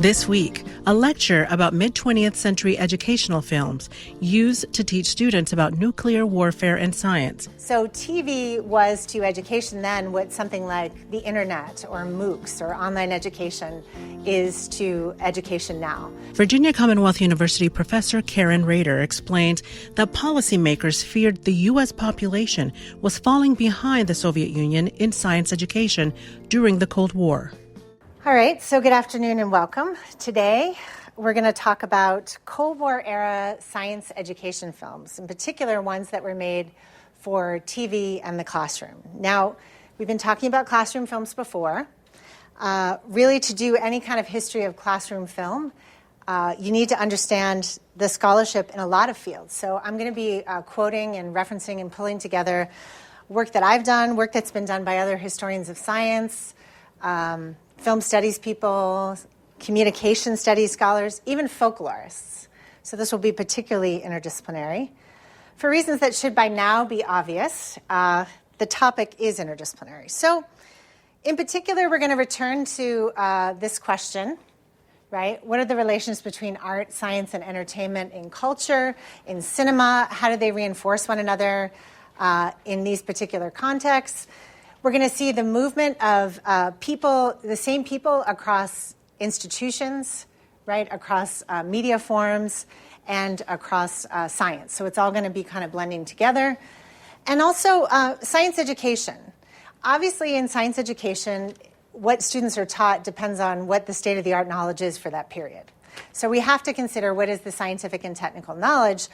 This week, a lecture about mid-20th century educational films used to teach students about nuclear warfare and science. So TV was to education then what something like the internet or MOOCs or online education is to education now. Virginia Commonwealth University professor Karen Rader explains that policymakers feared the U.S. population was falling behind the Soviet Union in science education during the Cold War. All right, so good afternoon and welcome. Today, we're going to talk about Cold War era science education films, in particular ones that were made for TV and the classroom. Now, we've been talking about classroom films before. Really, to do any kind of history of classroom film, you need to understand the scholarship in a lot of fields. So I'm going to be quoting and referencing and pulling together work that I've done, work that's been done by other historians of science, film studies people, communication studies scholars, even folklorists. So this will be particularly interdisciplinary. For reasons that should by now be obvious, the topic is interdisciplinary. So in particular, we're going to return to this question, right? What are the relations between art, science, and entertainment in culture, in cinema? How do they reinforce one another in these particular contexts? We're going to see the movement of people, the same people across institutions, right, across media forms, and across science. So it's all going to be kind of blending together. And also science education. Obviously, in science education, what students are taught depends on what the state-of-the-art knowledge is for that period. So we have to consider what is the scientific and technical knowledge.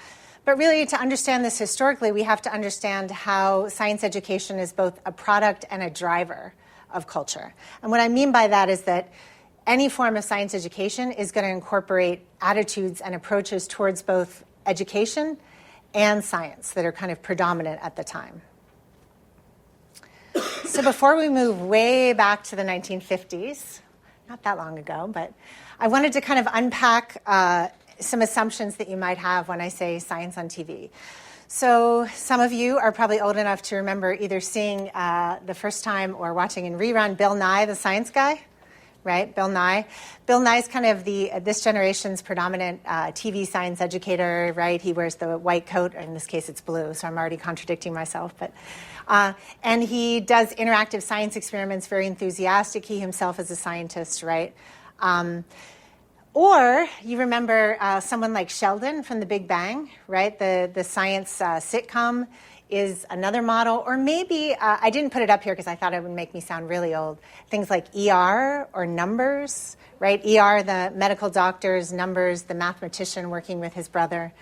But really, to understand this historically, we have to understand how science education is both a product and a driver of culture. And what I mean by that is that any form of science education is going to incorporate attitudes and approaches towards both education and science that are kind of predominant at the time. So before we move way back to the 1950s, not that long ago, but I wanted to kind of unpack some assumptions that you might have when I say science on TV. So some of you are probably old enough to remember either seeing the first time or watching in rerun Bill Nye, the science guy, right? Bill Nye. Bill Nye's kind of this generation's predominant TV science educator, right? He wears the white coat, or in this case it's blue, so I'm already contradicting myself. But and he does interactive science experiments, very enthusiastic. He himself is a scientist, right? Or you remember someone like Sheldon from The Big Bang, right? The science sitcom is another model. Or maybe, I didn't put it up here because I thought it would make me sound really old, things like ER or Numbers, right? ER, the medical doctors, Numbers, the mathematician working with his brother.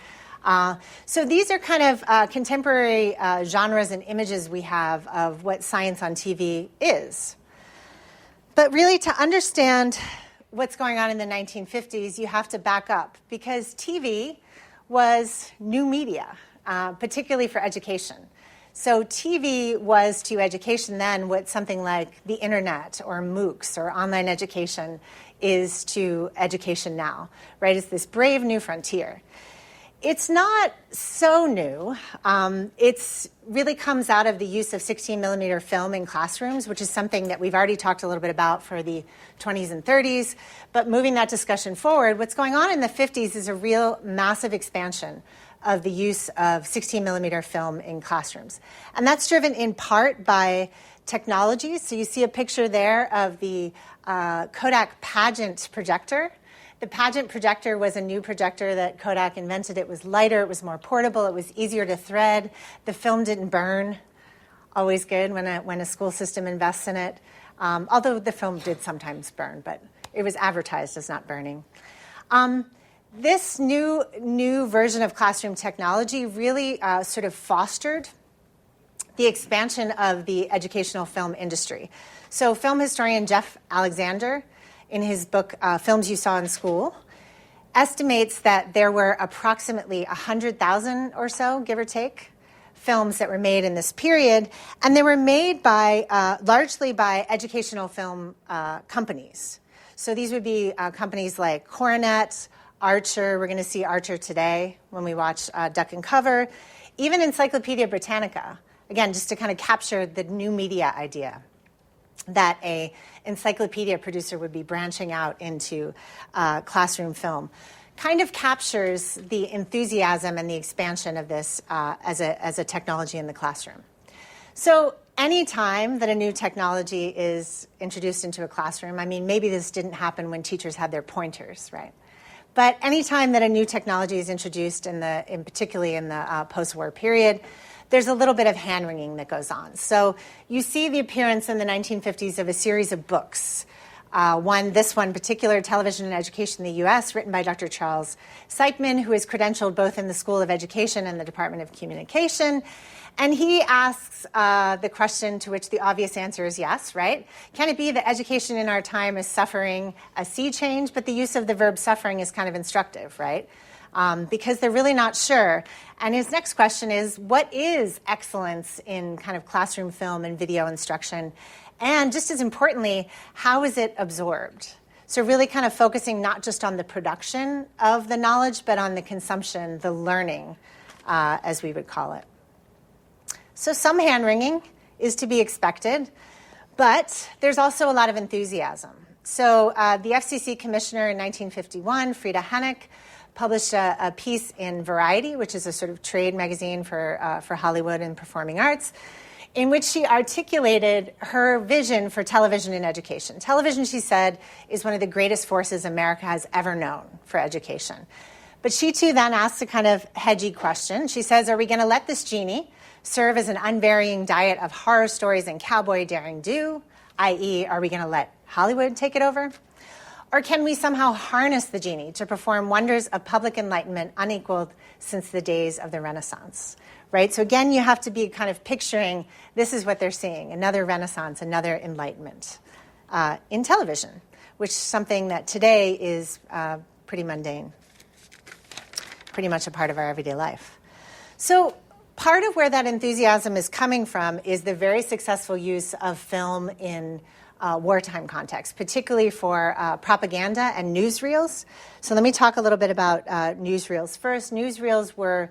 So these are kind of contemporary genres and images we have of what science on TV is. But really, to understand what's going on in the 1950s, you have to back up because TV was new media, particularly for education. So TV was to education then what something like the internet or MOOCs or online education is to education now, right? It's this brave new frontier. It's not so new. It really comes out of the use of 16 millimeter film in classrooms, which is something that we've already talked a little bit about for the 20s and 30s. But moving that discussion forward, what's going on in the 50s is a real massive expansion of the use of 16 millimeter film in classrooms. And that's driven in part by technology. So you see a picture there of the Kodak Pageant projector. The Pageant projector was a new projector that Kodak invented. It was lighter, it was more portable, it was easier to thread. The film didn't burn. Always good when a school system invests in it. Although the film did sometimes burn, but it was advertised as not burning. This new version of classroom technology really sort of fostered the expansion of the educational film industry. So film historian Jeff Alexander, in his book, Films You Saw in School, estimates that there were approximately 100,000 or so, give or take, films that were made in this period. And they were made by largely by educational film companies. So these would be companies like Coronet, Archer. We're going to see Archer today when we watch Duck and Cover. Even Encyclopedia Britannica, again, just to kind of capture the new media idea. that a encyclopedia producer would be branching out into classroom film, kind of captures the enthusiasm and the expansion of this as a technology in the classroom. So any time that a new technology is introduced into a classroom, I mean, maybe this didn't happen when teachers had their pointers, right? But any time that a new technology is introduced, particularly in the post-war period, there's a little bit of hand-wringing that goes on. So you see the appearance in the 1950s of a series of books. This one particular, Television and Education in the U.S., written by Dr. Charles Seichmann, who is credentialed both in the School of Education and the Department of Communication. And he asks the question to which the obvious answer is yes, right? Can it be that education in our time is suffering a sea change, but the use of the verb suffering is kind of instructive, right? Because they're really not sure. And his next question is, what is excellence in kind of classroom film and video instruction? And just as importantly, how is it absorbed? So really kind of focusing not just on the production of the knowledge, but on the consumption, the learning, as we would call it. So some hand-wringing is to be expected, but there's also a lot of enthusiasm. So the FCC commissioner in 1951, Frieda Hennig, published a piece in Variety, which is a sort of trade magazine for Hollywood and performing arts, in which she articulated her vision for television in education. Television, she said, is one of the greatest forces America has ever known for education. But she, too, then asked a kind of hedgy question. She says, are we going to let this genie serve as an unvarying diet of horror stories and cowboy daring do, i.e., are we going to let Hollywood take it over? Or can we somehow harness the genie to perform wonders of public enlightenment unequaled since the days of the Renaissance? Right? So again, you have to be kind of picturing this is what they're seeing, another Renaissance, another enlightenment in television, which is something that today is pretty mundane, pretty much a part of our everyday life. So part of where that enthusiasm is coming from is the very successful use of film in wartime context, particularly for propaganda and newsreels. So let me talk a little bit about newsreels first. Newsreels were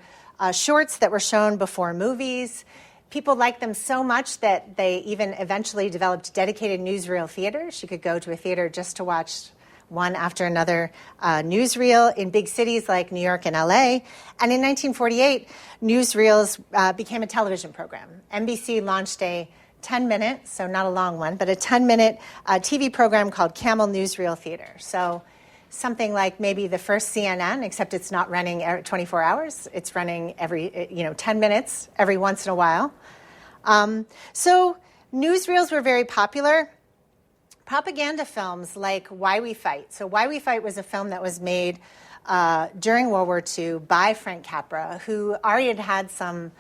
shorts that were shown before movies. People liked them so much that they even eventually developed dedicated newsreel theaters. You could go to a theater just to watch one after another newsreel in big cities like New York and LA. And in 1948, newsreels became a television program. NBC launched a 10-minute, so not a long one, but a 10-minute TV program called Camel Newsreel Theater. So something like maybe the first CNN, except it's not running 24 hours. It's running every 10 minutes every once in a while. So newsreels were very popular. Propaganda films like Why We Fight. So Why We Fight was a film that was made during World War II by Frank Capra, who already had some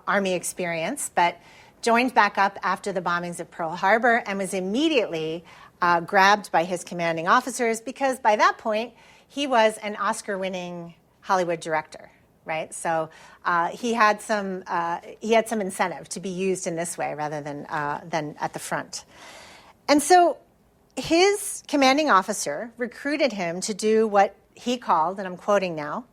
Army experience, but joined back up after the bombings of Pearl Harbor and was immediately grabbed by his commanding officers because by that point he was an Oscar-winning Hollywood director, right? So he had some incentive to be used in this way rather than at the front. And so his commanding officer recruited him to do what he called, and I'm quoting now,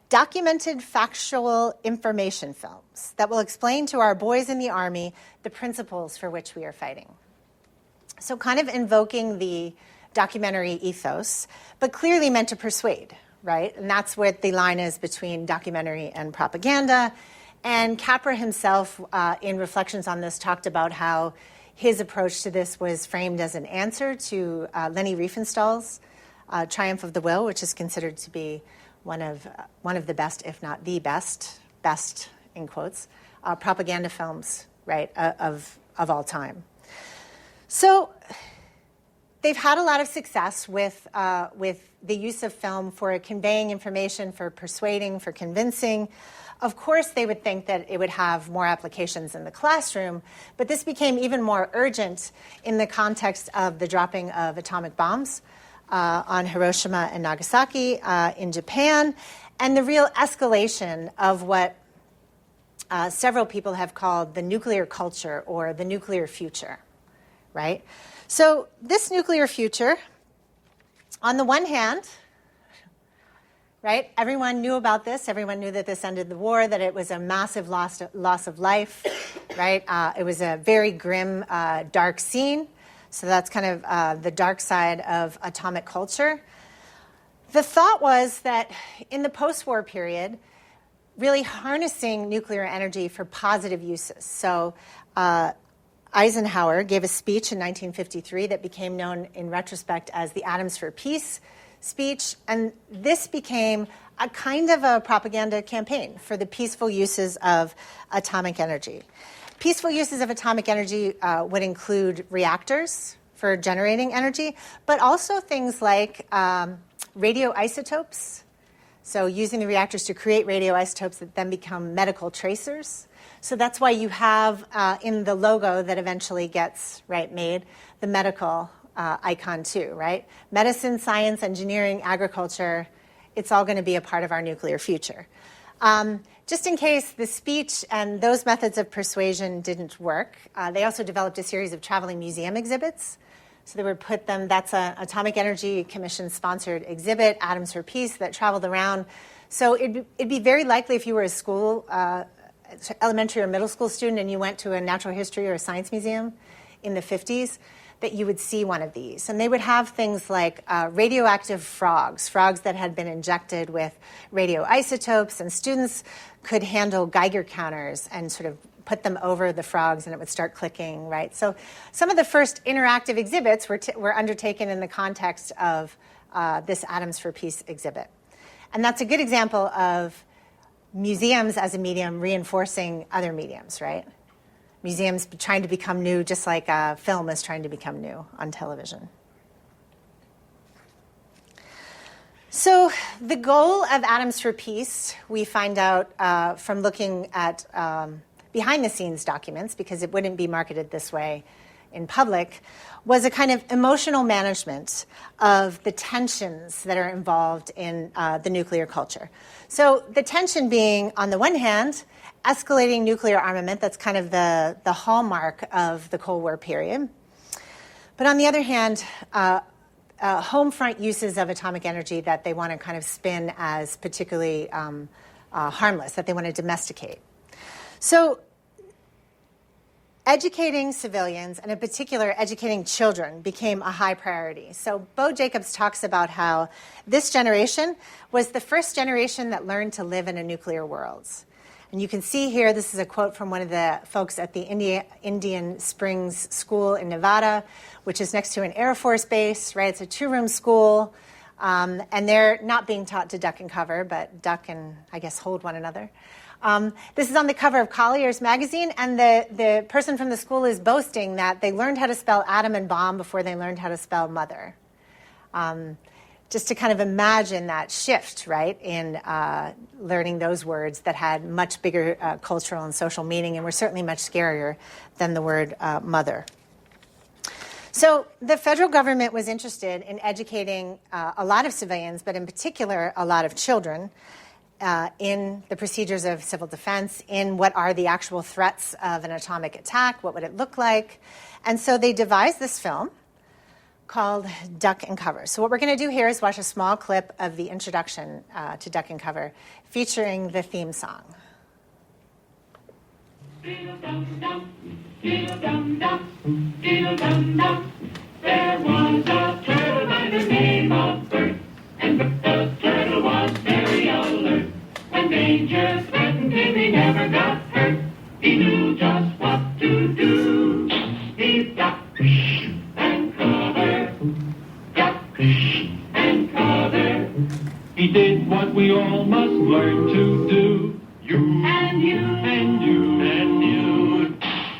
documented factual information films that will explain to our boys in the Army the principles for which we are fighting. So kind of invoking the documentary ethos, but clearly meant to persuade, right? And that's what the line is between documentary and propaganda. And Capra himself, in reflections on this, talked about how his approach to this was framed as an answer to Leni Riefenstahl's Triumph of the Will, which is considered to be one of the best, if not the best in quotes, propaganda films, right, of all time. So they've had a lot of success with the use of film for conveying information, for persuading, for convincing. Of course, they would think that it would have more applications in the classroom, but this became even more urgent in the context of the dropping of atomic bombs on Hiroshima and Nagasaki in Japan, and the real escalation of what several people have called the nuclear culture or the nuclear future, right? So this nuclear future, on the one hand, right, everyone knew about this. Everyone knew that this ended the war, that it was a massive loss of life, right? It was a very grim, dark scene. So that's kind of the dark side of atomic culture. The thought was that in the post-war period, really harnessing nuclear energy for positive uses. So Eisenhower gave a speech in 1953 that became known in retrospect as the Atoms for Peace speech, and this became a kind of a propaganda campaign for the peaceful uses of atomic energy. Peaceful uses of atomic energy would include reactors for generating energy, but also things like radioisotopes. So using the reactors to create radioisotopes that then become medical tracers. So that's why you have in the logo that eventually gets made the medical icon too, right? Medicine, science, engineering, agriculture, it's all going to be a part of our nuclear future. Just in case the speech and those methods of persuasion didn't work, they also developed a series of traveling museum exhibits. So they would put them, that's an Atomic Energy Commission-sponsored exhibit, Atoms for Peace, that traveled around. So it'd be very likely if you were a school, elementary or middle school student, and you went to a natural history or a science museum in the 50s, that you would see one of these. And they would have things like radioactive frogs that had been injected with radioisotopes, and students could handle Geiger counters and sort of put them over the frogs and it would start clicking, right? So some of the first interactive exhibits were undertaken in the context of this Atoms for Peace exhibit. And that's a good example of museums as a medium reinforcing other mediums, right? Museums trying to become new, just like film is trying to become new on television. So the goal of Atoms for Peace, we find out from looking at behind-the-scenes documents, because it wouldn't be marketed this way in public, was a kind of emotional management of the tensions that are involved in the nuclear culture. So the tension being, on the one hand, escalating nuclear armament, that's kind of the hallmark of the Cold War period. But on the other hand, home front uses of atomic energy that they want to kind of spin as particularly harmless, that they want to domesticate. So educating civilians, and in particular educating children, became a high priority. So Bo Jacobs talks about how this generation was the first generation that learned to live in a nuclear world. And you can see here, this is a quote from one of the folks at the Indian Springs School in Nevada, which is next to an Air Force base, right? It's a 2-room school, and they're not being taught to duck and cover, but duck and, I guess, hold one another. This is on the cover of Collier's magazine, and the person from the school is boasting that they learned how to spell atom and bomb before they learned how to spell mother. Just to kind of imagine that shift, right, in learning those words that had much bigger cultural and social meaning and were certainly much scarier than the word mother. So the federal government was interested in educating a lot of civilians, but in particular a lot of children, in the procedures of civil defense, in what are the actual threats of an atomic attack, what would it look like. And so they devised this film called Duck and Cover. So what we're going to do here is watch a small clip of the introduction to Duck and Cover, featuring the theme song. Diddle-dum-dum, diddle-dum-dum, diddle-dum-dum. There was a turtle by the name of Bert, and Bert the turtle was very alert. When danger threatened him, he never got hurt. He knew just what to do. He ducked and covered, ducked and covered. He did what we all must learn to do. You and you and you and you,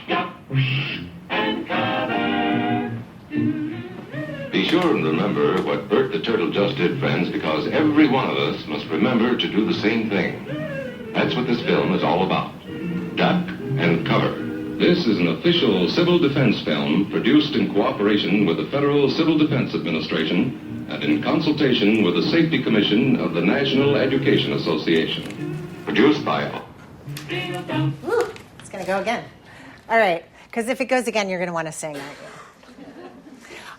duck and cover. Be sure and remember what Bert the Turtle just did, friends, because every one of us must remember to do the same thing. That's what this film is all about. Duck and Cover. This is an official civil defense film produced in cooperation with the Federal Civil Defense Administration and in consultation with the Safety Commission of the National Education Association. Produced by... Ooh, it's going to go again. All right, because if it goes again, you're going to want to sing, aren't you?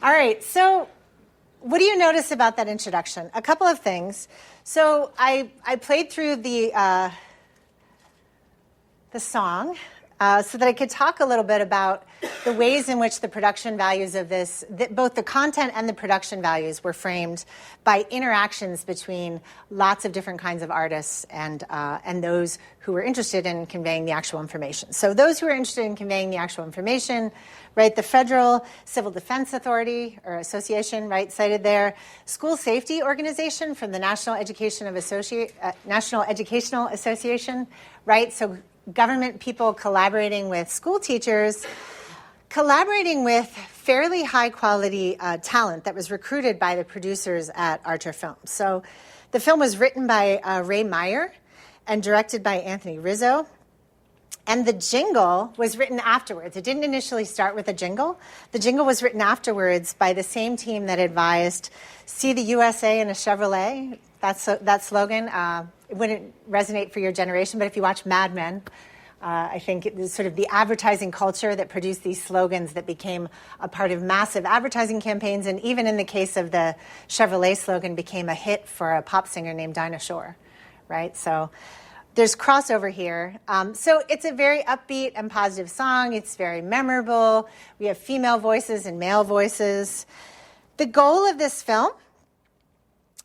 All right, so what do you notice about that introduction? A couple of things. So I played through the song, so that I could talk a little bit about the ways in which the production values of this, both the content and the production values, were framed by interactions between lots of different kinds of artists and those who were interested in conveying the actual information. So those who are interested in conveying the actual information, right, the Federal Civil Defense Authority or Association, right, cited there, School Safety Organization from the National Educational Association, right, so government people collaborating with school teachers, collaborating with fairly high-quality talent that was recruited by the producers at Archer Films. So the film was written by Ray Meyer and directed by Anthony Rizzo. And the jingle was written afterwards. It didn't initially start with a jingle. The jingle was written afterwards by the same team that advised "See the USA in a Chevrolet." That slogan. It wouldn't resonate for your generation, but if you watch Mad Men, I think it was sort of the advertising culture that produced these slogans that became a part of massive advertising campaigns, and even in the case of the Chevrolet slogan, became a hit for a pop singer named Dinah Shore, right? So there's crossover here. So it's a very upbeat and positive song. It's very memorable. We have female voices and male voices. The goal of this film,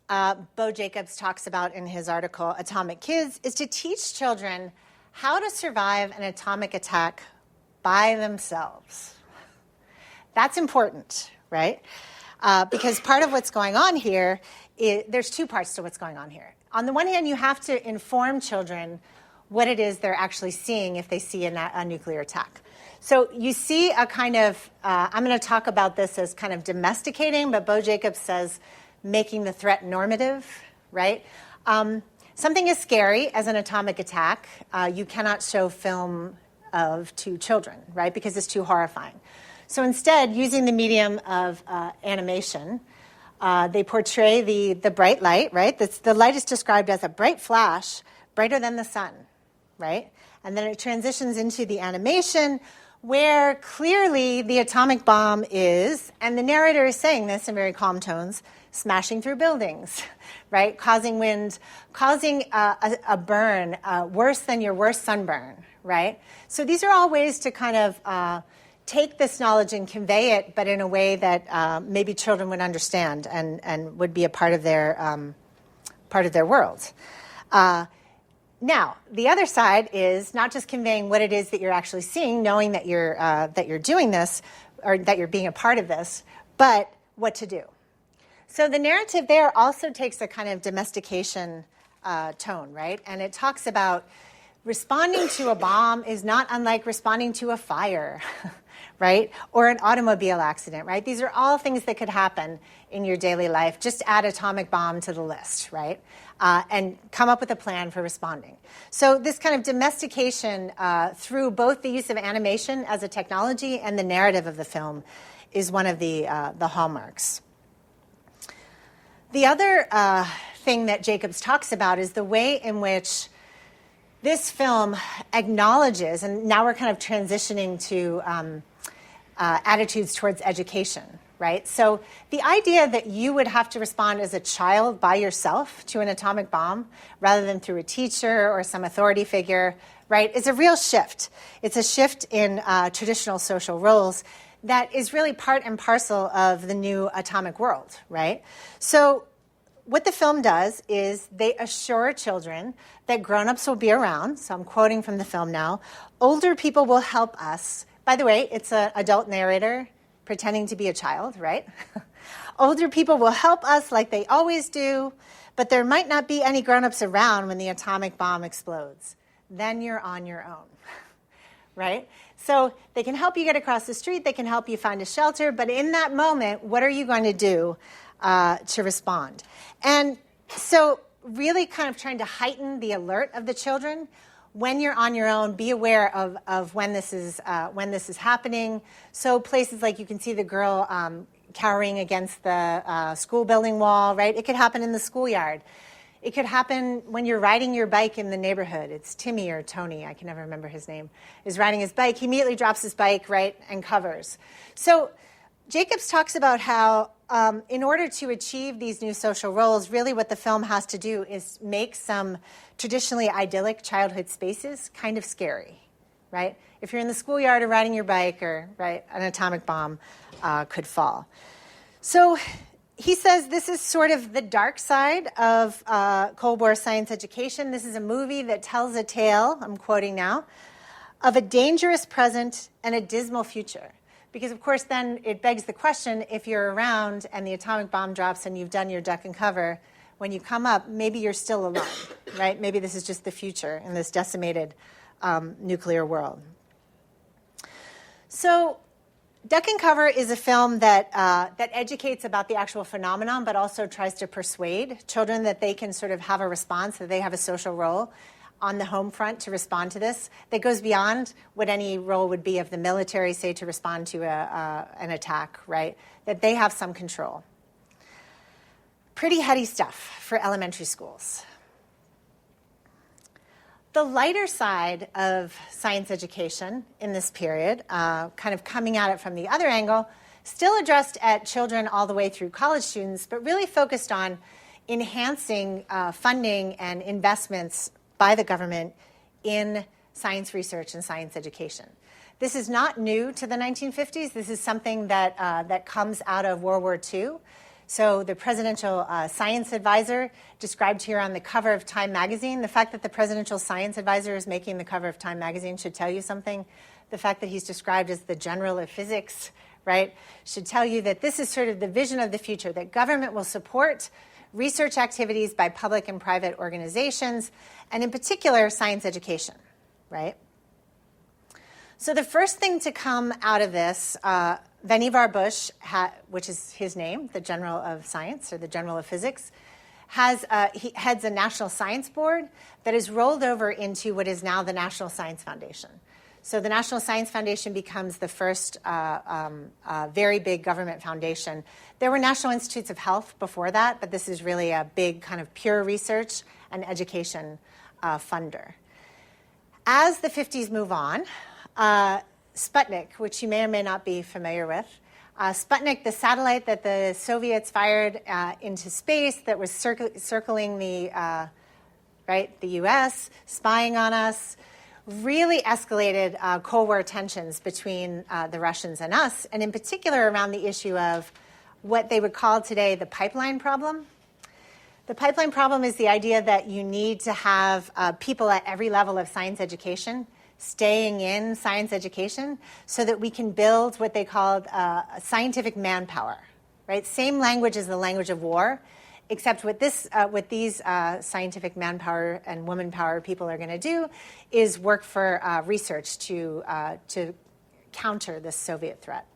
Bo Jacobs talks about in his article, Atomic Kids, is to teach children how to survive an atomic attack by themselves. That's important, right? Because part of what's going on here, there's two parts to what's going on here. On the one hand, you have to inform children what it is they're actually seeing if they see a nuclear attack. So you see a kind of, I'm going to talk about this as kind of domesticating, but Bo Jacobs says making the threat normative, right? Something as scary as an atomic attack, you cannot show film of to children, right? Because it's too horrifying. So instead, using the medium of animation, they portray the bright light, right? The light is described as a bright flash, brighter than the sun, right? And then it transitions into the animation where clearly the atomic bomb is, and the narrator is saying this in very calm tones, smashing through buildings, right? Causing wind, causing a burn worse than your worst sunburn, right? So these are all ways to kind of take this knowledge and convey it, but in a way that maybe children would understand and would be a part of their world. Now, the other side is not just conveying what it is that you're actually seeing, knowing that you're doing this or that you're being a part of this, but what to do. So the narrative there also takes a kind of domestication tone, right? And it talks about responding to a bomb is not unlike responding to a fire, right? Or an automobile accident, right? These are all things that could happen in your daily life. Just add atomic bomb to the list, right? And come up with a plan for responding. So this kind of domestication through both the use of animation as a technology and the narrative of the film is one of the hallmarks. The other thing that Jacobs talks about is the way in which this film acknowledges, and now we're kind of transitioning to attitudes towards education, right? So the idea that you would have to respond as a child by yourself to an atomic bomb rather than through a teacher or some authority figure, right, is a real shift. It's a shift in traditional social roles that is really part and parcel of the new atomic world, right? So what the film does is they assure children that grown-ups will be around. So I'm quoting from the film now. Older people will help us. By the way, it's an adult narrator pretending to be a child, right? Older people will help us like they always do, but there might not be any grown-ups around when the atomic bomb explodes. Then you're on your own, right? So they can help you get across the street. They can help you find a shelter. But in that moment, what are you going to do to respond? And so really kind of trying to heighten the alert of the children. When you're on your own, be aware of when this is happening. So places like you can see the girl cowering against the school building wall, right? It could happen in the schoolyard. It could happen when you're riding your bike in the neighborhood. It's Timmy or Tony, I can never remember his name, is riding his bike. He immediately drops his bike, right, and covers. So Jacobs talks about how in order to achieve these new social roles, really what the film has to do is make some traditionally idyllic childhood spaces kind of scary, right? If you're in the schoolyard or riding your bike, or right, an atomic bomb could fall. So he says this is sort of the dark side of Cold War science education. This is a movie that tells a tale, I'm quoting now, of a dangerous present and a dismal future. Because, of course, then it begs the question, if you're around and the atomic bomb drops and you've done your duck and cover, when you come up, maybe you're still alive, right? Maybe this is just the future in this decimated nuclear world. So Duck and Cover is a film that educates about the actual phenomenon, but also tries to persuade children that they can sort of have a response, that they have a social role on the home front to respond to this, that goes beyond what any role would be of the military, say, to respond to an attack, right? That they have some control. Pretty heady stuff for elementary schools. The lighter side of science education in this period, kind of coming at it from the other angle, still addressed at children all the way through college students, but really focused on enhancing funding and investments by the government in science research and science education. This is not new to the 1950s. This is something that comes out of World War II. So the presidential science advisor described here on the cover of Time magazine, the fact that the presidential science advisor is making the cover of Time magazine should tell you something. The fact that he's described as the general of physics, right, should tell you that this is sort of the vision of the future, that government will support research activities by public and private organizations, and in particular, science education, right? So the first thing to come out of this, Vannevar Bush, which is his name, the General of Science or the General of Physics, he heads a national science board that is rolled over into what is now the National Science Foundation. So the National Science Foundation becomes the first very big government foundation. There were National Institutes of Health before that, but this is really a big kind of pure research and education funder. As the 50s move on, Sputnik, which you may or may not be familiar with, Sputnik, the satellite that the Soviets fired into space that was circling the U.S., spying on us, really escalated Cold War tensions between the Russians and us, and in particular around the issue of what they would call today the pipeline problem. The pipeline problem is the idea that you need to have people at every level of science education staying in science education so that we can build what they called scientific manpower, right? Same language as the language of war, except what these scientific manpower and womanpower people are going to do is work for research to counter this Soviet threat.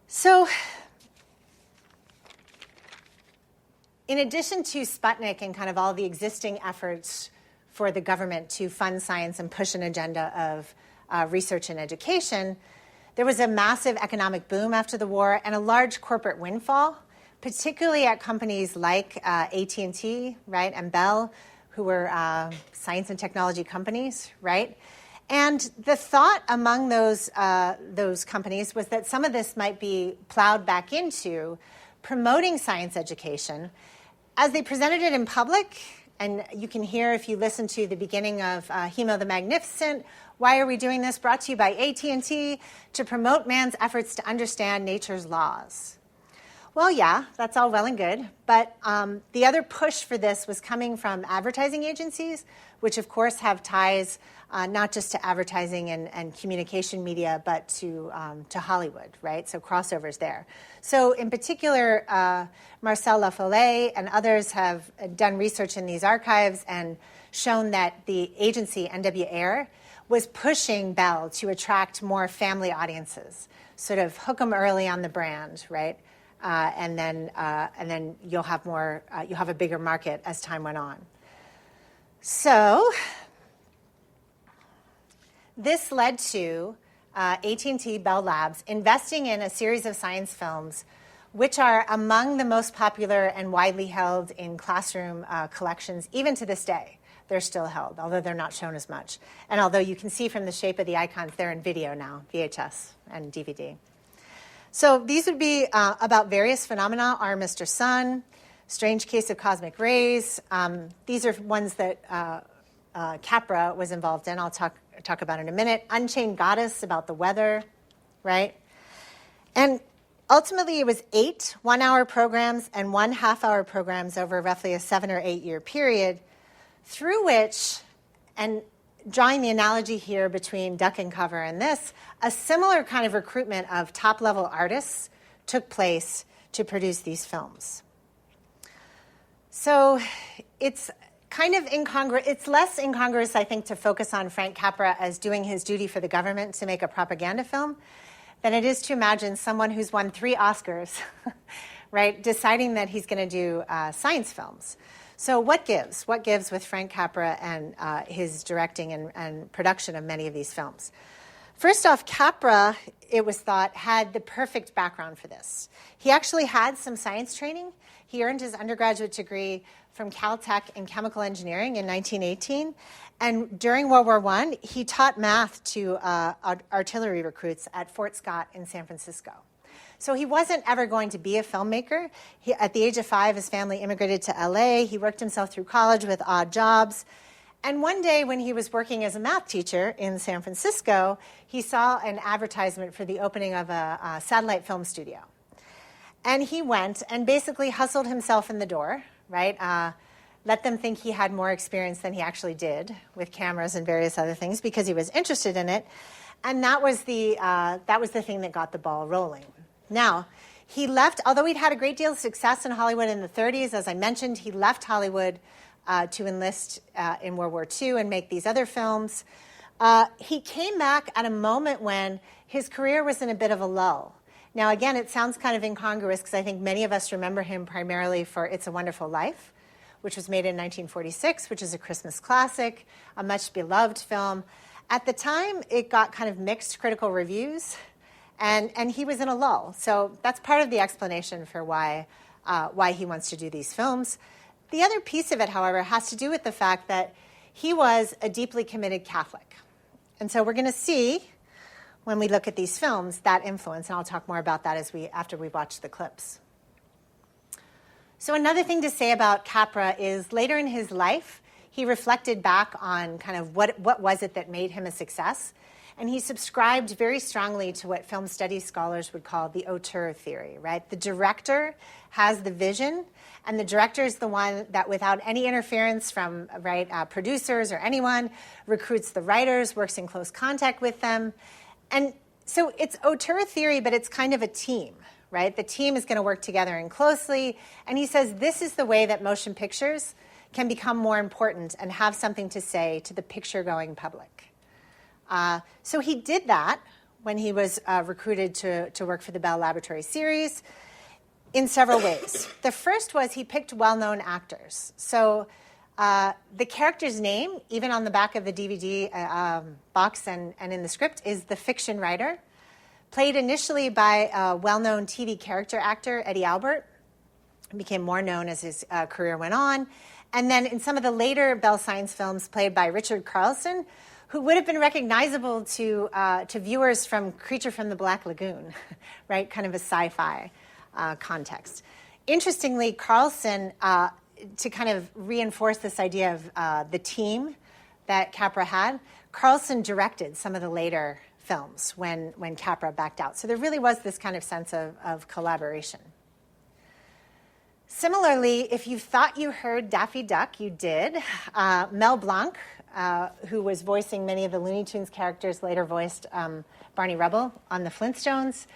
So, in addition to Sputnik and kind of all the existing efforts for the government to fund science and push an agenda of research and education, there was a massive economic boom after the war and a large corporate windfall, particularly at companies like AT&T, right, and Bell, who were science and technology companies, right? And the thought among those companies was that some of this might be plowed back into promoting science education as they presented it in public. And you can hear, if you listen to the beginning of Hemo the Magnificent, why are we doing this? Brought to you by AT&T to promote man's efforts to understand nature's laws. Well, yeah, that's all well and good. But the other push for this was coming from advertising agencies, which, of course, have ties not just to advertising and communication media, but to Hollywood, right? So crossovers there. So in particular, Marcel Lafollet and others have done research in these archives and shown that the agency, NW Air, was pushing Bell to attract more family audiences, sort of hook them early on the brand, right? And then you'll have more. You'll have a bigger market as time went on. So this led to AT&T Bell Labs investing in a series of science films, which are among the most popular and widely held in classroom collections, even to this day. They're still held, although they're not shown as much. And although you can see from the shape of the icons, they're in video now, VHS and DVD. So these would be about various phenomena, Our Mr. Sun, Strange Case of Cosmic Rays. These are ones that Capra was involved in. I'll talk about in a minute. Unchained Goddess, about the weather, right? And ultimately, it was 8 one-hour programs and 1 half-hour programs over roughly a 7 or 8 year period, through which, and drawing the analogy here between Duck and Cover and this, a similar kind of recruitment of top-level artists took place to produce these films. So it's kind of incongruous. It's less incongruous, I think, to focus on Frank Capra as doing his duty for the government to make a propaganda film than it is to imagine someone who's won 3 Oscars, right, deciding that he's going to do science films. So what gives? What gives with Frank Capra and his directing and production of many of these films? First off, Capra, it was thought, had the perfect background for this. He actually had some science training. He earned his undergraduate degree from Caltech in chemical engineering in 1918. And during World War I, he taught math to artillery recruits at Fort Scott in San Francisco. So he wasn't ever going to be a filmmaker. At the age of 5, his family immigrated to LA. He worked himself through college with odd jobs. And one day when he was working as a math teacher in San Francisco, he saw an advertisement for the opening of a satellite film studio. And he went and basically hustled himself in the door, right? Let them think he had more experience than he actually did with cameras and various other things because he was interested in it. And that was the thing that got the ball rolling. Now, he left, although he'd had a great deal of success in Hollywood in the 30s, as I mentioned, he left Hollywood to enlist in World War II and make these other films. He came back at a moment when his career was in a bit of a lull. Now, again, it sounds kind of incongruous because I think many of us remember him primarily for It's a Wonderful Life, which was made in 1946, which is a Christmas classic, a much beloved film. At the time, it got kind of mixed critical reviews. And he was in a lull. So that's part of the explanation for why he wants to do these films. The other piece of it, however, has to do with the fact that he was a deeply committed Catholic. And so we're going to see, when we look at these films, that influence. And I'll talk more about that after we watch the clips. So another thing to say about Capra is later in his life, he reflected back on kind of what was it that made him a success. And he subscribed very strongly to what film studies scholars would call the auteur theory, right? The director has the vision, and the director is the one that, without any interference from producers or anyone, recruits the writers, works in close contact with them. And so it's auteur theory, but it's kind of a team, right? The team is going to work together and closely. And he says this is the way that motion pictures can become more important and have something to say to the picture-going public. So he did that when he was recruited to work for the Bell Laboratory series in several ways. The first was he picked well-known actors. So the character's name, even on the back of the DVD box and in the script, is the fiction writer, played initially by a well-known TV character actor, Eddie Albert. He became more known as his career went on. And then in some of the later Bell Science films, played by Richard Carlson, who would have been recognizable to viewers from Creature from the Black Lagoon, right? Kind of a sci-fi context. Interestingly, Carlson, to kind of reinforce this idea of the team that Capra had, Carlson directed some of the later films when Capra backed out. So there really was this kind of sense of collaboration. Similarly, if you thought you heard Daffy Duck, you did. Mel Blanc, who was voicing many of the Looney Tunes characters, later voiced Barney Rubble on the Flintstones,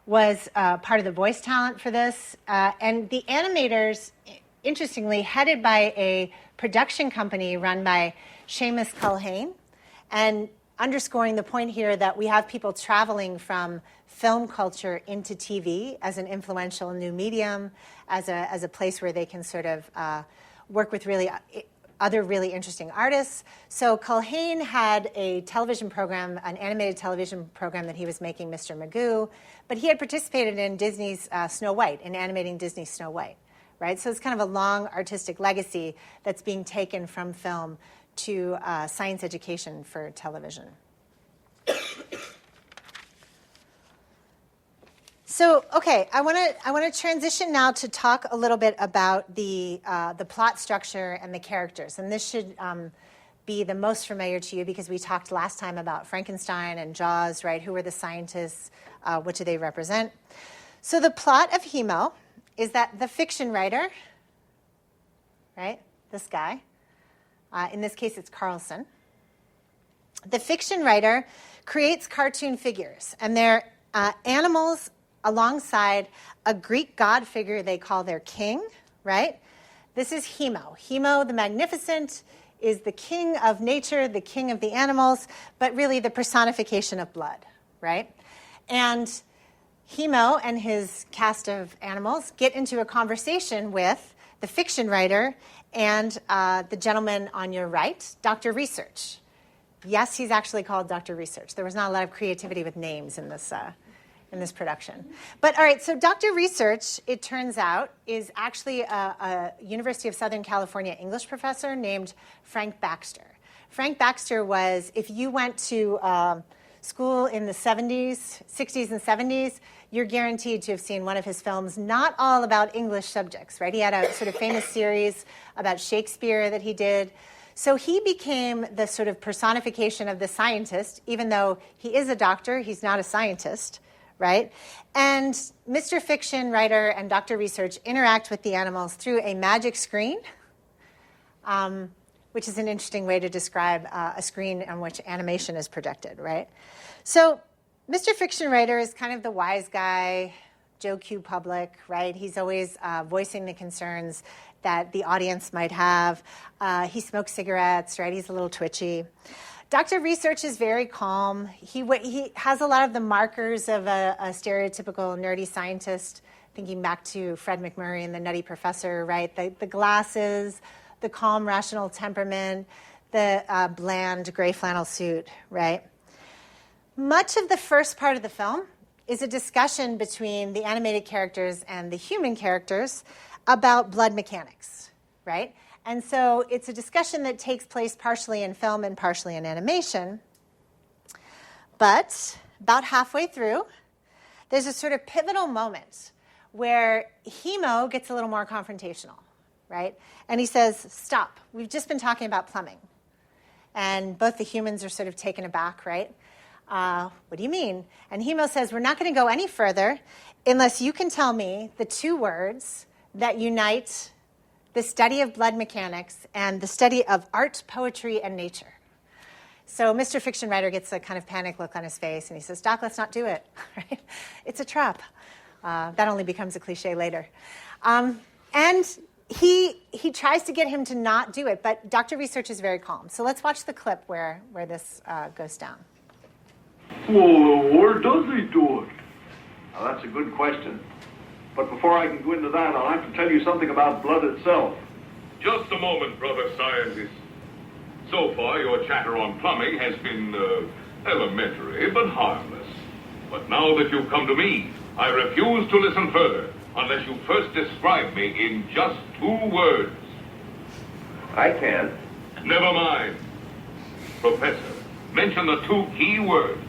was part of the voice talent for this. And the animators, interestingly, headed by a production company run by Seamus Culhane, and underscoring the point here that we have people traveling from film culture into TV as an influential new medium, as a place where they can sort of work with really other really interesting artists. So Culhane had a television program, an animated television program that he was making, Mr. Magoo, but he had participated in Disney's Snow White, in animating Disney's Snow White, right? So it's kind of a long artistic legacy that's being taken from film to science education for television. So, okay, I want to transition now to talk a little bit about the plot structure and the characters, and this should be the most familiar to you because we talked last time about Frankenstein and Jaws, right? Who are the scientists? What do they represent? So the plot of Hemo is that the fiction writer, right, this guy, in this case it's Carlson, the fiction writer creates cartoon figures, and they're animals alongside a Greek god figure they call their king, right? This is Hemo. Hemo the Magnificent is the king of nature, the king of the animals, but really the personification of blood, right? And Hemo and his cast of animals get into a conversation with the fiction writer and the gentleman on your right, Dr. Research. Yes, he's actually called Dr. Research. There was not a lot of creativity with names in this production. But all right, so Dr. Research, it turns out, is actually a University of Southern California English professor named Frank Baxter. Frank Baxter was, if you went to school in the 70s, 60s and 70s, you're guaranteed to have seen one of his films, not all about English subjects, right? He had a sort of famous series about Shakespeare that he did. So he became the sort of personification of the scientist, even though he is a doctor, he's not a scientist, right? And Mr. Fiction Writer and Dr. Research interact with the animals through a magic screen, which is an interesting way to describe a screen on which animation is projected, right? So Mr. Fiction Writer is kind of the wise guy, Joe Q. Public, right? He's always voicing the concerns that the audience might have. He smokes cigarettes, right? He's a little twitchy. Dr. Research is very calm. He has a lot of the markers of a stereotypical nerdy scientist, thinking back to Fred McMurray and the Nutty Professor, right? The glasses, the calm, rational temperament, the bland gray flannel suit, right? Much of the first part of the film is a discussion between the animated characters and the human characters about blood mechanics, right? And so it's a discussion that takes place partially in film and partially in animation. But about halfway through, there's a sort of pivotal moment where Hemo gets a little more confrontational, right? And he says, stop, we've just been talking about plumbing. And both the humans are sort of taken aback, right? What do you mean? And Hemo says, we're not going to go any further unless you can tell me the two words that unite the study of blood mechanics and the study of art, poetry, and nature. So Mr. Fiction Writer gets a kind of panic look on his face, and he says, Doc, let's not do it. Right? It's a trap. That only becomes a cliche later. And he tries to get him to not do it, but Dr. Research is very calm. So let's watch the clip where this goes down. Well, where does he do it? Now, that's a good question. But before I can go into that, I'll have to tell you something about blood itself. Just a moment, brother scientist. So far, your chatter on plumbing has been elementary but harmless. But now that you've come to me, I refuse to listen further unless you first describe me in just 2 words. I can. Never mind. Professor, mention the 2 key words,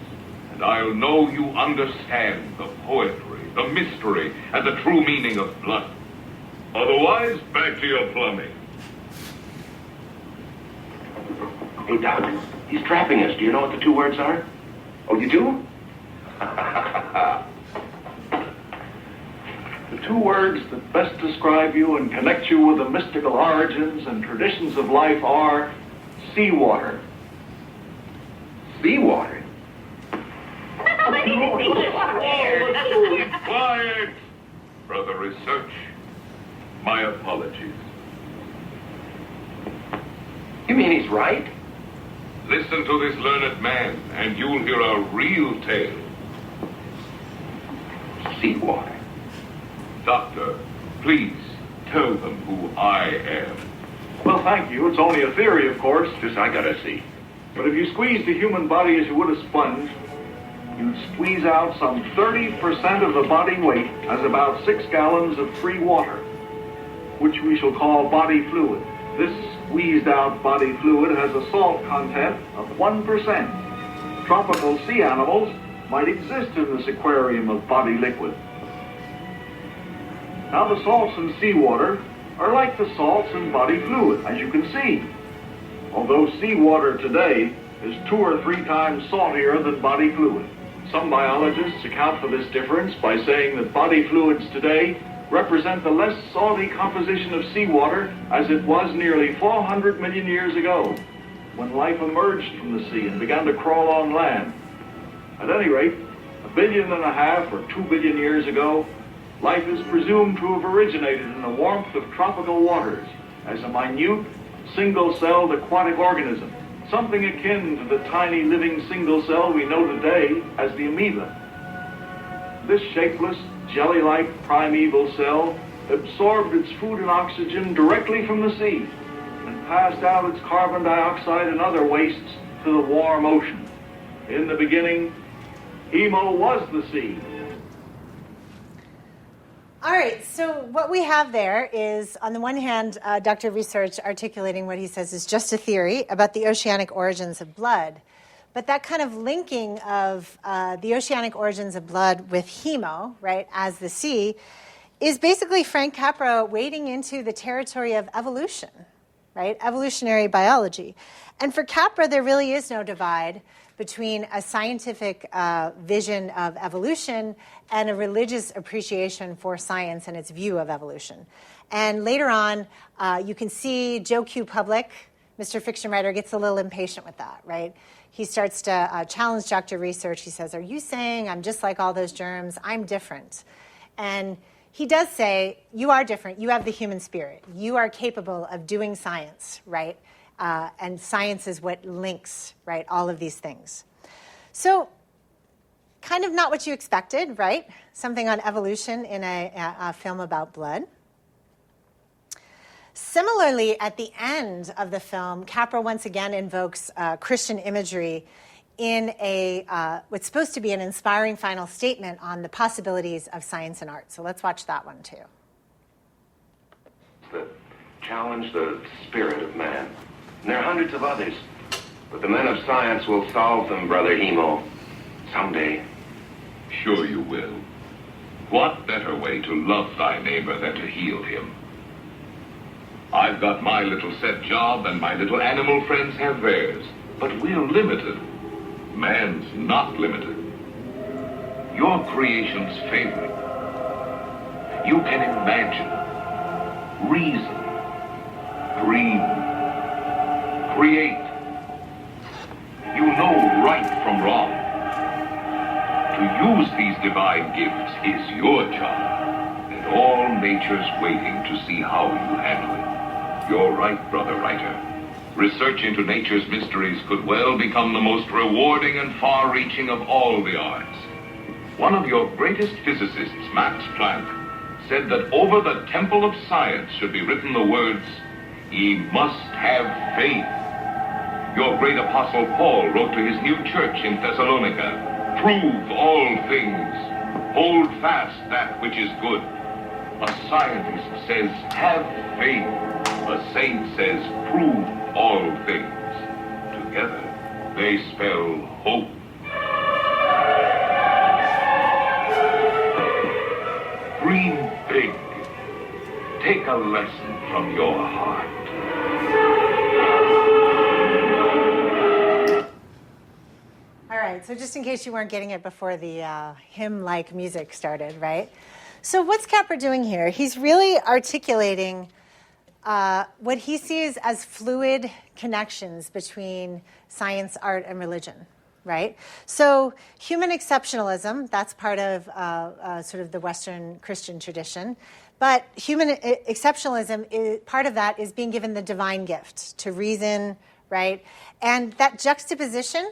and I'll know you understand the poetry, the mystery, and the true meaning of blood. Otherwise, back to your plumbing. Hey, Doc, he's trapping us. Do you know what the 2 words are? Oh, you do? The 2 words that best describe you and connect you with the mystical origins and traditions of life are seawater. Seawater? Be quiet! Brother Research, my apologies. You mean he's right? Listen to this learned man, and you'll hear a real tale. Seawater. Doctor, please tell them who I am. Well, thank you. It's only a theory, of course. Just I gotta see. But if you squeeze the human body as you would a sponge, you'd squeeze out some 30% of the body weight as about 6 gallons of free water, which we shall call body fluid. This squeezed out body fluid has a salt content of 1%. Tropical sea animals might exist in this aquarium of body liquid. Now the salts in seawater are like the salts in body fluid, as you can see. although seawater today is 2 or 3 times saltier than body fluid. Some biologists account for this difference by saying that body fluids today represent the less salty composition of seawater as it was nearly 400 million years ago, when life emerged from the sea and began to crawl on land. At any rate, 1.5 billion or 2 billion years ago, life is presumed to have originated in the warmth of tropical waters as a minute, single-celled aquatic organism, something akin to the tiny living single cell we know today as the amoeba. This shapeless, jelly-like primeval cell absorbed its food and oxygen directly from the sea and passed out its carbon dioxide and other wastes to the warm ocean. In the beginning, Hemo was the sea. All right, so what we have there is, on the one hand, Dr. Research articulating what he says is just a theory about the oceanic origins of blood. But that kind of linking of the oceanic origins of blood with hemo, right, as the sea, is basically Frank Capra wading into the territory of evolution, right, evolutionary biology. And for Capra, there really is no divide between a scientific vision of evolution and a religious appreciation for science and its view of evolution. And later on, you can see Joe Q. Public, Mr. Fiction Writer, gets a little impatient with that, right? He starts to challenge Dr. Research. He says, are you saying I'm just like all those germs? I'm different. And he does say, you are different. You have the human spirit. You are capable of doing science, right? And science is what links, right, all of these things. So kind of not what you expected, right? Something on evolution in a film about blood. Similarly, at the end of the film, Capra once again invokes Christian imagery in what's supposed to be an inspiring final statement on the possibilities of science and art. So let's watch that one, too. That challenge the spirit of man. And there are hundreds of others. But the men of science will solve them, Brother Hemo, someday. Sure you will. What better way to love thy neighbor than to heal him? I've got my little set job, and my little animal friends have theirs. But we're limited. Man's not limited. Your creation's favorite. You can imagine, reason, dream, create. You know right from wrong. To use these divine gifts is your job, and all nature's waiting to see how you handle it. You're right, Brother Writer. Research into nature's mysteries could well become the most rewarding and far-reaching of all the arts. One of your greatest physicists, Max Planck, said that over the temple of science should be written the words, "Ye must have faith." Your great apostle Paul wrote to his new church in Thessalonica, "Prove all things. Hold fast that which is good." A scientist says, "Have faith." A saint says, "Prove all things." Together, they spell hope. Dream big. Take a lesson from your heart. All right, so just in case you weren't getting it before the hymn-like music started, right? So what's Capra doing here? He's really articulating what he sees as fluid connections between science, art, and religion, right? So human exceptionalism, that's part of sort of the Western Christian tradition. But human exceptionalism, part of that is being given the divine gift to reason, right? And that juxtaposition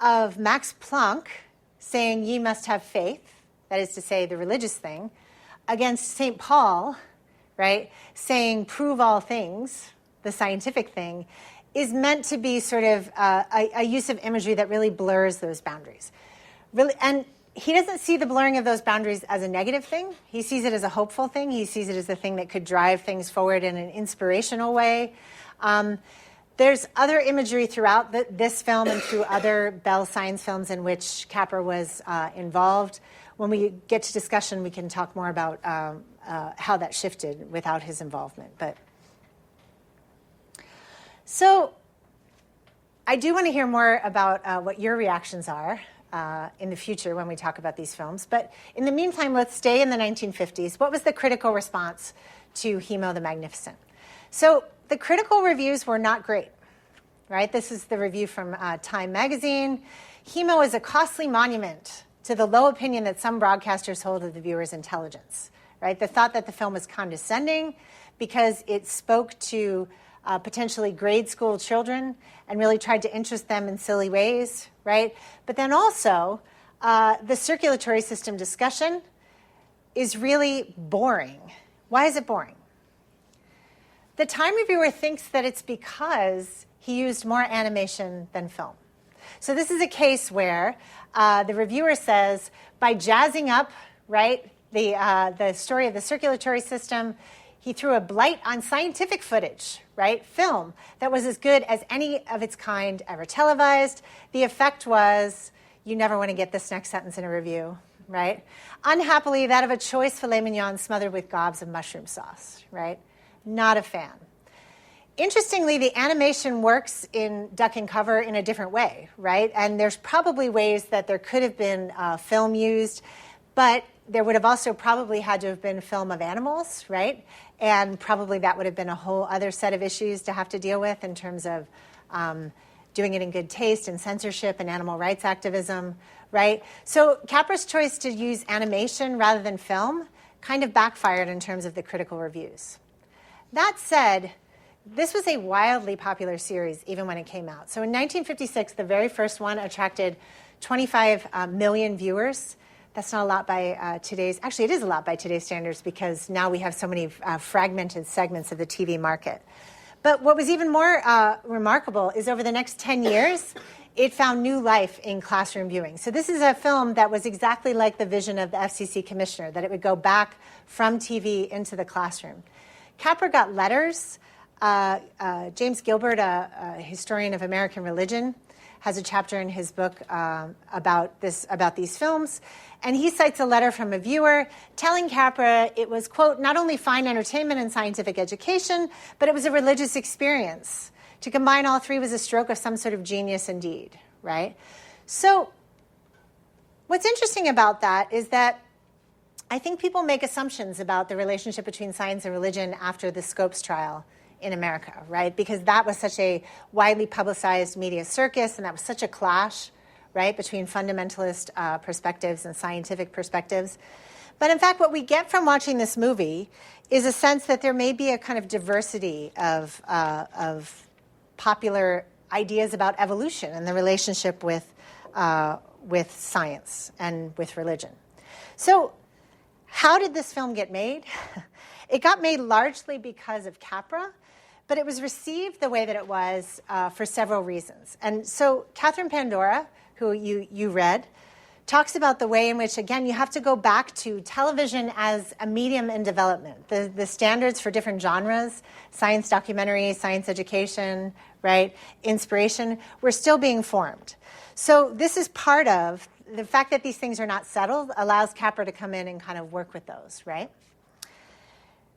of Max Planck saying, "Ye must have faith," that is to say, the religious thing, against St. Paul, right, saying, "Prove all things," the scientific thing, is meant to be sort of a use of imagery that really blurs those boundaries. Really, and he doesn't see the blurring of those boundaries as a negative thing. He sees it as a hopeful thing. He sees it as a thing that could drive things forward in an inspirational way. There's other imagery throughout this film and through other Bell Science films in which Capra was involved. When we get to discussion, we can talk more about how that shifted without his involvement. So I do want to hear more about what your reactions are in the future when we talk about these films. But in the meantime, let's stay in the 1950s. What was the critical response to Hemo the Magnificent? So the critical reviews were not great, right? This is the review from Time magazine. Hemo is a costly monument to the low opinion that some broadcasters hold of the viewer's intelligence, right? The thought that the film was condescending because it spoke to potentially grade school children and really tried to interest them in silly ways, right? But then also, the circulatory system discussion is really boring. Why is it boring? The Time reviewer thinks that it's because he used more animation than film. So this is a case where the reviewer says, by jazzing up, right, the story of the circulatory system, he threw a blight on scientific footage, right, film, that was as good as any of its kind ever televised. The effect was, you never want to get this next sentence in a review, right? Unhappily, that of a choice filet mignon smothered with gobs of mushroom sauce, right? Not a fan. Interestingly, the animation works in Duck and Cover in a different way, right? And there's probably ways that there could have been film used, but there would have also probably had to have been film of animals, right? And probably that would have been a whole other set of issues to have to deal with in terms of doing it in good taste and censorship and animal rights activism, right? So Capra's choice to use animation rather than film kind of backfired in terms of the critical reviews. That said, this was a wildly popular series even when it came out. So in 1956, the very first one attracted 25 million viewers. That's not a lot by today's, actually it is a lot by today's standards because now we have so many fragmented segments of the TV market. But what was even more remarkable is over the next 10 years, it found new life in classroom viewing. So this is a film that was exactly like the vision of the FCC commissioner, that it would go back from TV into the classroom. Capra got letters. James Gilbert, a historian of American religion, has a chapter in his book about these films. And he cites a letter from a viewer telling Capra it was, quote, not only fine entertainment and scientific education, but it was a religious experience. To combine all three was a stroke of some sort of genius indeed, right? So what's interesting about that is that I think people make assumptions about the relationship between science and religion after the Scopes trial in America, right? Because that was such a widely publicized media circus, and that was such a clash, right, between fundamentalist perspectives and scientific perspectives. But in fact, what we get from watching this movie is a sense that there may be a kind of diversity of popular ideas about evolution and the relationship with science and with religion. So how did this film get made? It got made largely because of Capra, but it was received the way that it was for several reasons. And so Catherine Pandora, who you read, talks about the way in which, again, you have to go back to television as a medium in development. The standards for different genres, science documentary, science education, right, inspiration, were still being formed. So this is part of the fact that these things are not settled allows Capra to come in and kind of work with those, right?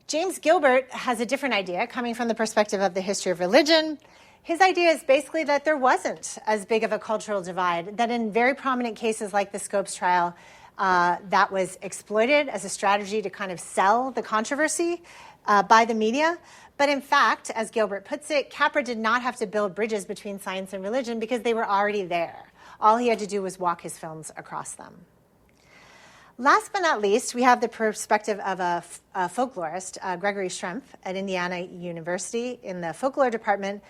James Gilbert has a different idea coming from the perspective of the history of religion. His idea is basically that there wasn't as big of a cultural divide, that in very prominent cases like the Scopes trial, that was exploited as a strategy to kind of sell the controversy by the media. But in fact, as Gilbert puts it, Capra did not have to build bridges between science and religion because they were already there. All he had to do was walk his films across them. Last but not least, we have the perspective of a folklorist, Gregory Schrempf at Indiana University in the folklore department,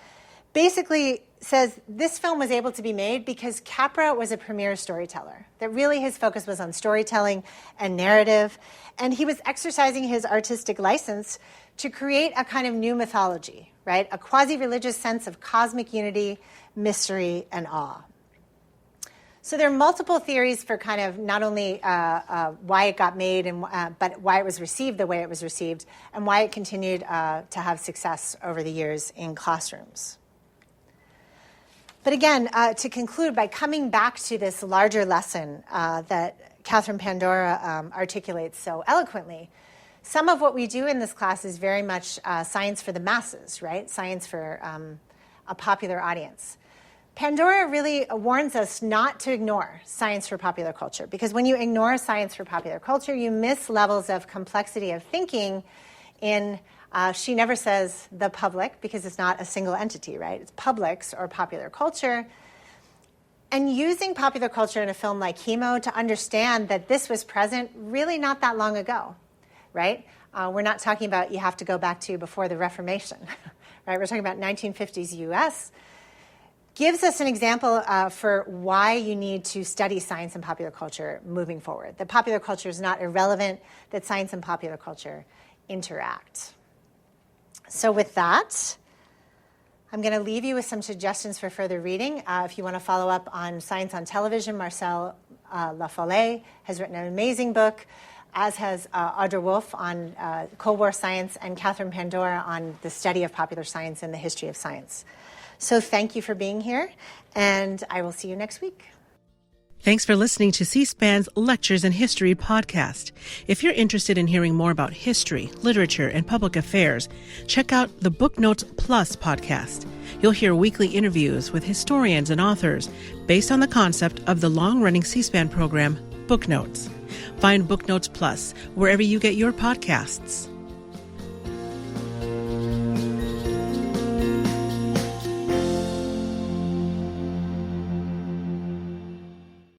basically says this film was able to be made because Capra was a premier storyteller, that really his focus was on storytelling and narrative, and he was exercising his artistic license to create a kind of new mythology, right? A quasi-religious sense of cosmic unity, mystery, and awe. So there are multiple theories for kind of not only why it got made, and but why it was received the way it was received, and why it continued to have success over the years in classrooms. But again, to conclude, by coming back to this larger lesson that Catherine Pandora articulates so eloquently, some of what we do in this class is very much science for the masses, right? Science for a popular audience. Pandora really warns us not to ignore science for popular culture, because when you ignore science for popular culture, you miss levels of complexity of thinking in, she never says the public, because it's not a single entity, right? It's publics or popular culture. And using popular culture in a film like Chemo to understand that this was present really not that long ago, right? We're not talking about you have to go back to before the Reformation, right? We're talking about 1950s US. Gives us an example for why you need to study science and popular culture moving forward. That popular culture is not irrelevant, that science and popular culture interact. So with that, I'm going to leave you with some suggestions for further reading. If you want to follow up on science on television, Marcel Lafollette has written an amazing book, as has Audra Wolf on Cold War science, and Catherine Pandora on the study of popular science and the history of science. So thank you for being here, and I will see you next week. Thanks for listening to C-SPAN's Lectures in History podcast. If you're interested in hearing more about history, literature, and public affairs, check out the Book Notes Plus podcast. You'll hear weekly interviews with historians and authors based on the concept of the long-running C-SPAN program, Book Notes. Find Book Notes Plus wherever you get your podcasts.